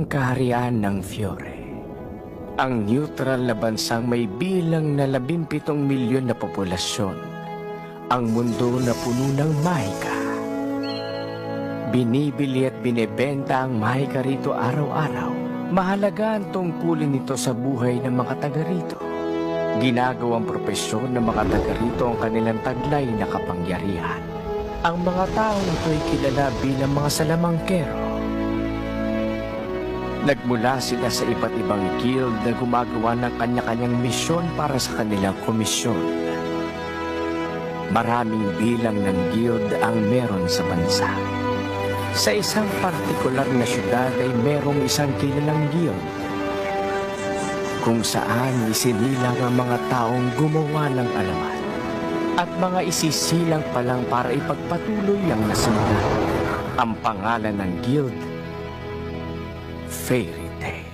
ang kaharian ng Fiore. Ang neutral na bansang may bilang na 17 milyon na populasyon. Ang mundo na puno ng mahika. Binibili at binebenta ang mahika rito araw-araw. Mahalaga ang tungkulin nito sa buhay ng mga taga rito. Ginagawang propesyon ng mga taga rito ang kanilang taglay na kapangyarihan. Ang mga taong ito ay kilala bilang mga salamangkero. Nagmula sila sa iba't ibang guild na gumagawa ng kanya-kanyang misyon para sa kanilang komisyon. Maraming bilang ng guild ang meron sa bansa. Sa isang partikular na syudad ay merong isang kilalang guild kung saan isinilang ang mga taong gumawa ng alamat at mga isisilang pa lang para ipagpatuloy ang nasundan. Ang pangalan ng guild, Fairy Tail.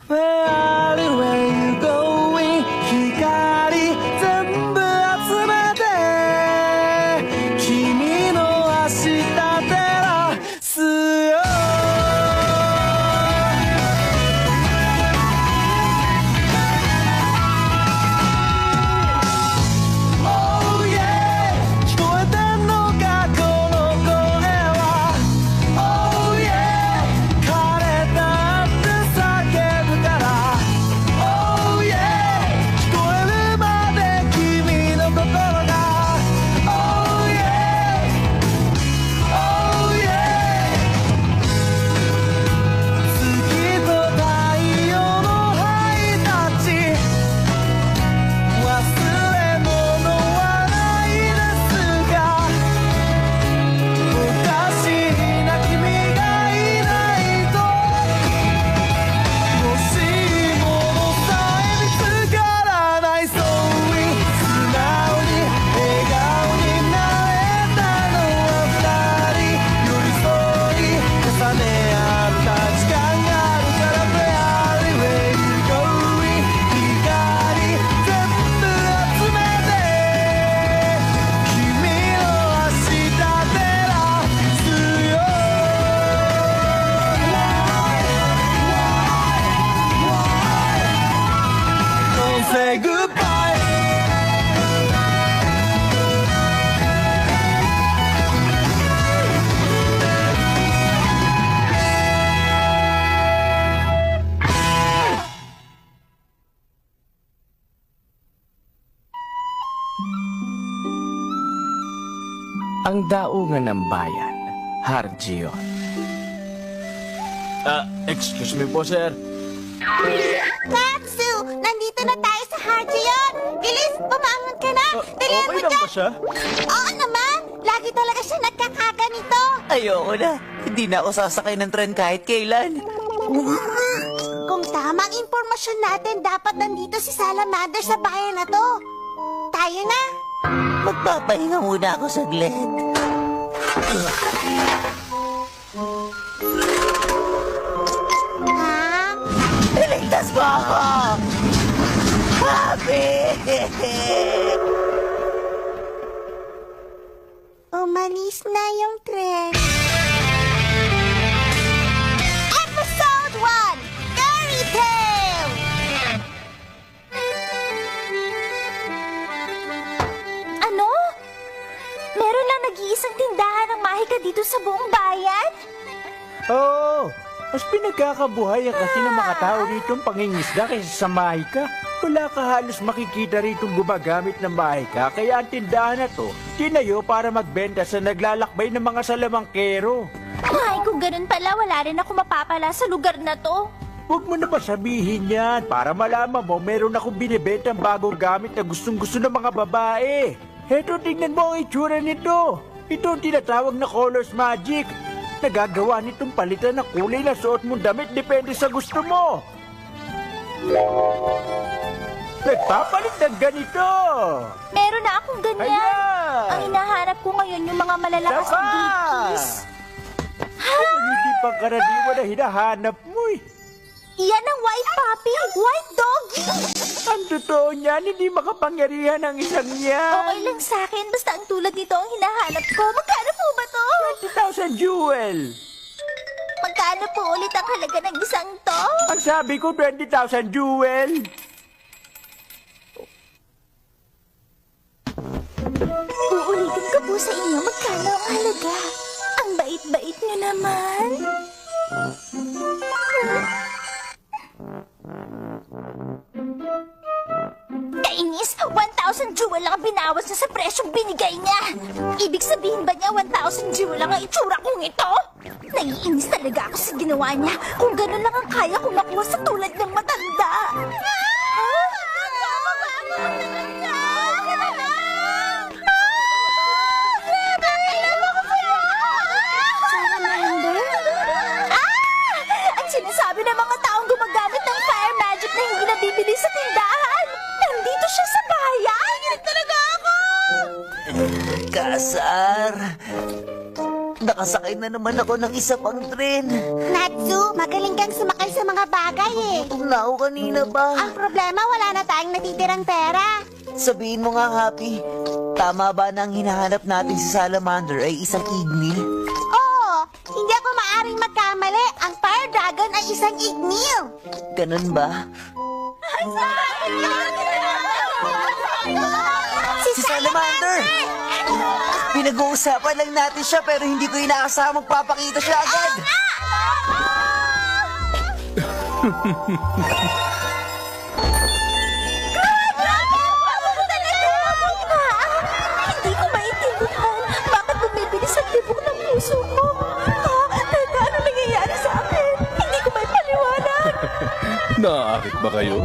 Where you going? Hikari zenbu atsumete Kimi no ashita terasu yo Oh yeah 聞こえてんのかこの声は Oh yeah 枯れたって叫ぶから Oh yeah 聞こえるまで君の心が Oh yeah Oh yeah 月と太陽のハイタッチ忘れ物はないですがおかしいな君がいないと欲しいものさえ見つからないそうに素直に笑顔になれたのは二人寄り添い重ね合った時間があるから Where you going 光全部集めて君の明日照らすよ Don't say goodbye Ang daungan ng bayan, Hargion. Excuse me po, sir. Katsu! Nandito na tayo sa Harjion! Bilis! Bumangon ka na! Dalihan mo Okay lang dyan! ba siya? Oo naman! Lagi talaga siya nagkakaganito! Ayoko na. Hindi na ako sasakay ng tren kahit kailan. Kung tama ang impormasyon natin, dapat nandito si Salamander sa bayan na to. Tayo na! Magpapahinga muna ako saglit. Ha? Iligtas mo ako! Happy! Umalis na yung tren. Episode 1! Fairy Tail! Ano? Meron lang nag-iisang tindahan ng mahika dito sa buong bayan? Oo. Mas pinagkakabuhayan kasi ng mga tao rito ang pangingisda kaysa sa mahika. Wala ka halos makikita rito gumagamit ng mahika, kaya ang tindahan na to, tinayo para magbenta sa naglalakbay ng mga salamangkero. Ay, kung ganun pala, wala rin ako mapapala sa lugar na to. Huwag mo na ba sabihin yan para malaman mo meron akong binibentang bagong gamit na gustong-gusto ng mga babae. Heto, tingnan mo ang itsura nito. Ito ang tinatawag na Colors Magic. Nagagawa nitong palitan ng kulay na suot mong damit depende sa gusto mo. Nagpapalit ng ganito. Meron na akong ganyan. Ayan! Ang hinahanap ko ngayon yung mga malalakas na Tama! gipis. Kung hindi pang karaniwan na hinahanap mo eh. Yan ang white puppy, white doggy. Ang totoo niyan, hindi makapangyarihan ang isang yan. Okay lang sa akin, basta ang tulad nito ang hinahanap ko. Magkano po ba to? 20,000 jewel. Magkano po ulit ang halaga ng isang to? Ang sabi ko, 20,000 jewel. Uulitin ko po sa inyo magkano ang halaga. Ang bait-bait nyo naman. Kainis, 1,000 jewel lang ang binawas niya sa presyong binigay niya. Ibig sabihin ba niya 1,000 jewel lang ang itsura kong ito? Naiinis talaga ako sa ginawa niya. Kung ganun lang ang kaya kong makuha sa tulad ng matanda. Ang sinasabi ng mga taong gumagamit ng fire magic na hindi nabibili sa tindahan. Nandito siya sa bayan. Talaga ako. Kasar. Nakasakay na naman ako ng isa pang tren. Natsu, magaling kang sumakay sa mga bagay eh. Gutom na ako kanina ba? Ang problema, wala na tayong natitirang pera. Sabihin mo nga, Happy. Tama ba na ang hinahanap natin si Salamander ay isang ignil? Oo, hindi ako maaring magkamali. Ang fire dragon ay isang ignil. Ganun ba? Si Salamander! Pinag-uusapan lang natin siya pero hindi ko inaasahan magpapakita siya agad. Hindi ko maintindihan. Bakit bumibilis ang tibok ng puso ko? Teka, ano nangyayari sa akin? Hindi ko may paliwanag. Naaakit ba kayo?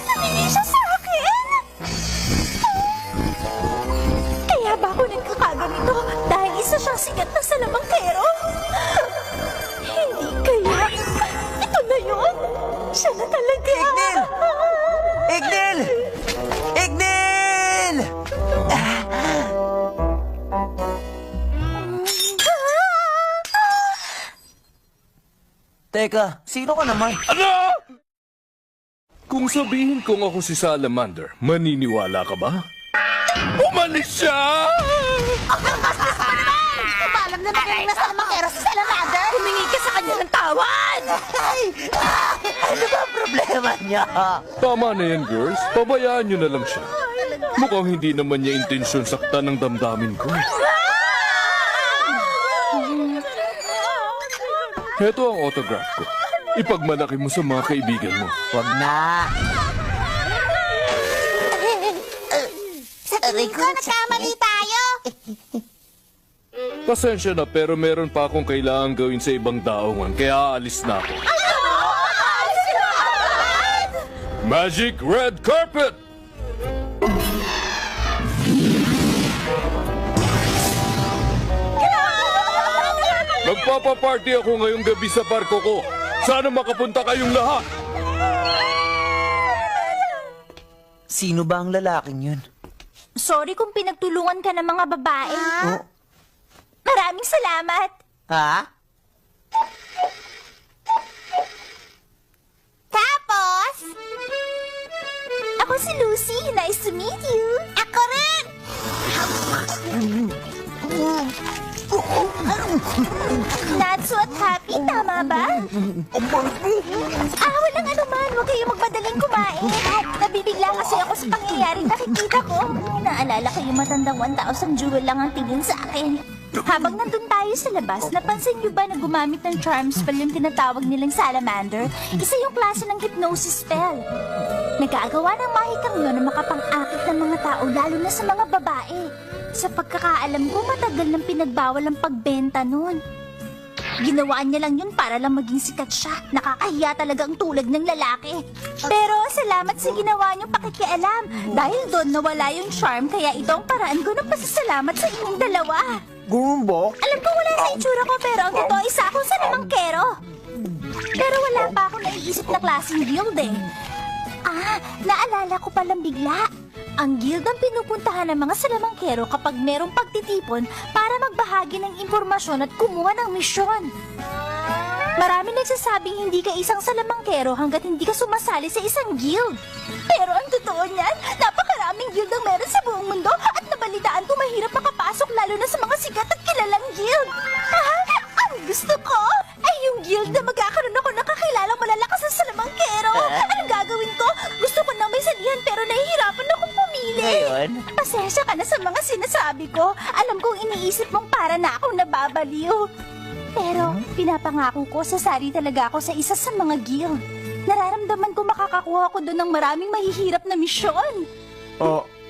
Tumingin siya sa akin. Kaya ba ako nagkakaganito? Dahil isa siyang sikat na salamangkero? Hindi kaya. Ito na yun. Siya na talaga. Ignil! Ignil! Ignil! Teka, sino ka naman? Ano? Kung sabihin kong ako si Salamander, maniniwala ka ba? Umalis siya! Alam na magaling na salamangkero sa salamander. Humingi ka sa kanya ng tawad. Ano ba ang problema niya? Tama na yan, girls. Pabayaan nyo na lang siya. Mukhang hindi naman niya intensyon saktan ng damdamin ko. Heto ang autograph ko. Ipagmalaki mo sa mga kaibigan mo. Wag na. Sa tingin ko, nagkamali tayo. Pasensya na pero meron pa akong kailangan gawin sa ibang daungan kaya aalis na ako. Magic Red Carpet! Magpapaparty ako ngayong gabi sa barko ko. Sana makapunta kayong lahat. Sino ba ang lalaking yun? Sorry kung pinagtulungan ka ng mga babae. Oh, Maraming salamat. ha? Tapos? Ako si Lucy. Nice to meet you. Ako rin. Natsu at Happy, tama ba? Walang anuman. Huwag kayong magmadaling kumain. Nabibigla kasi ako sa pangyayaring nakikita ko. Naalala ko yung matandang 1,000 jewel lang ang tingin sa akin. Habang nandun tayo sa labas, napansin niyo ba na gumamit ng charm spell yung tinatawag nilang salamander? Isa yung klase ng hypnosis spell. Nagagawa ng mahikang yun na makapang-akit ng mga tao, lalo na sa mga babae. Sa pagkakaalam ko, matagal nang pinagbawal ang pagbenta nun. Ginawa niya lang yun para lang maging sikat siya. Nakakahiya talaga ang tulad ng lalaki. Pero salamat sa ginawa niyong pakikialam. Dahil doon nawala yung charm, kaya ito ang paraan ko ng pasasalamat sa inyong dalawa. Ganun ba? Alam ko wala sa itsura ko, pero ang totoo isa akong salamangkero. Pero wala pa akong naiisip na klaseng guild eh. Naalala ko palang bigla. Ang guild ang pinupuntahan ng mga salamangkero kapag merong pagtitipon para magbahagi ng impormasyon at kumuha ng misyon. Marami nagsasabing hindi ka isang salamangkero hanggat hindi ka sumasali sa isang guild. Pero ang totoo niyan, napakaraming guild ang meron sa buong mundo at nabalitaan ko mahirap makapasok lalo na sa mga sikat at kilalang guild. Ang gusto yun. Pasensya ka na sa mga sinasabi ko. Alam kong iniisip mong para na akong nababaliw. Pero pinapangako ko, sasali talaga ako sa isa sa mga guild. Nararamdaman ko makakakuha ko doon ng maraming mahihirap na misyon.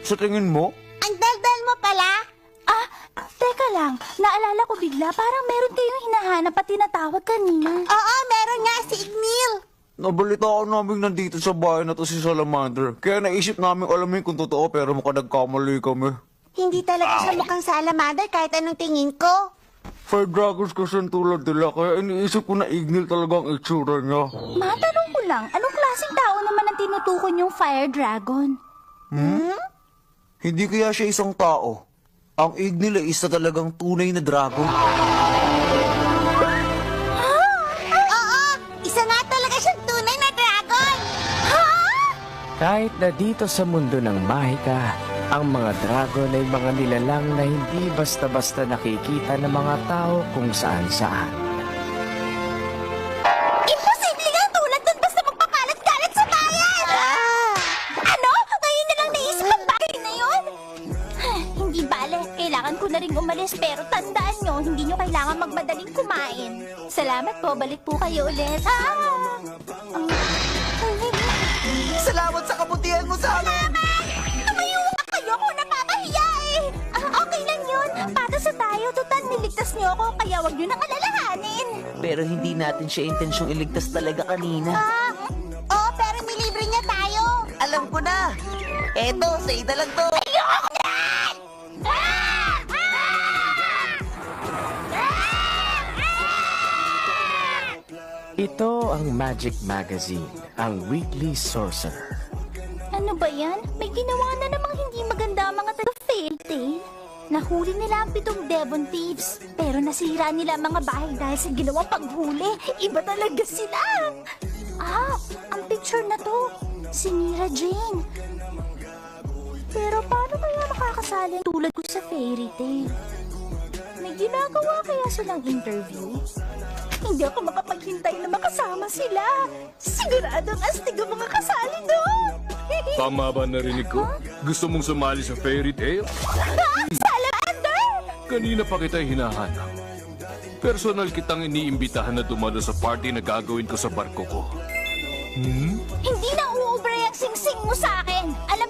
Sa tingin mo? Ang daldal mo pala? Teka lang. Naalala ko bigla, parang meron kayong hinahanap at tinatawag kanina. Oo, meron nga si Ignil. Nabalitaan namin nandito sa bahay na to si Salamander. Kaya naisip namin alamin kung totoo pero mukhang nagkamali kami. Hindi talaga siya mukhang salamander kahit anong tingin ko. Fire dragons kasi ang tulad nila kaya iniisip ko na Ignil talaga ang itsura niya. Matanong ko lang, anong klaseng tao naman ang tinutukoy yung fire dragon? Hindi kaya siya isang tao. Ang Ignil ay isa talagang tunay na dragon. Oo! Isa nga talaga siyang tunay na dragon! Kahit na dito sa mundo ng mahika, ang mga dragon ay mga nilalang na hindi basta-basta nakikita ng mga tao kung saan-saan. Imposible nga tulad dun basta magpapalat-galat sa bayan! Ano? Ngayon na lang naisip ang bagay na yun? Hindi bale, kailangan ko na rin umalis pero tandaan nyo, hindi nyo kailangan magmadaling kumain. Salamat po, balik po kayo ulit. Salamat sa kabutihan mo sa amin! Tumayo ka kayo kung napapahiya eh! Okay lang yun, patasa tayo, total niligtas nyo ako, kaya wag nyo nang alalahanin. Pero hindi natin siya intensyong iligtas talaga kanina. Oo, pero nilibre niya tayo. Alam ko na! Eto, sa ida lang to! Ito ang Magic Magazine, ang Weekly Sorcerer. Ano ba yan? May ginawa na namang hindi maganda ang mga taga-Fairy Tail. Nahuli nila ang 7 Devon Thieves, pero nasira nila ang mga bahay dahil sa ginawang paghuli. Iba talaga sila! Ang picture na to, si Mira Jane. Pero paano kaya makakasali ang tulad ko sa Fairy Tail? May ginagawa kaya silang interview? Hindi ako makapaghintay na makasama sila. Siguradong astig ang mga kasali doon. Tama ba narinig ko? Gusto mong sumali sa fairy tale? Salamander! Kanina pa kita hinahanap. Personal kitang iniimbitahan na dumalo sa party na gagawin ko sa barko ko. Hindi na uubray ang singsing mo sa akin. Alam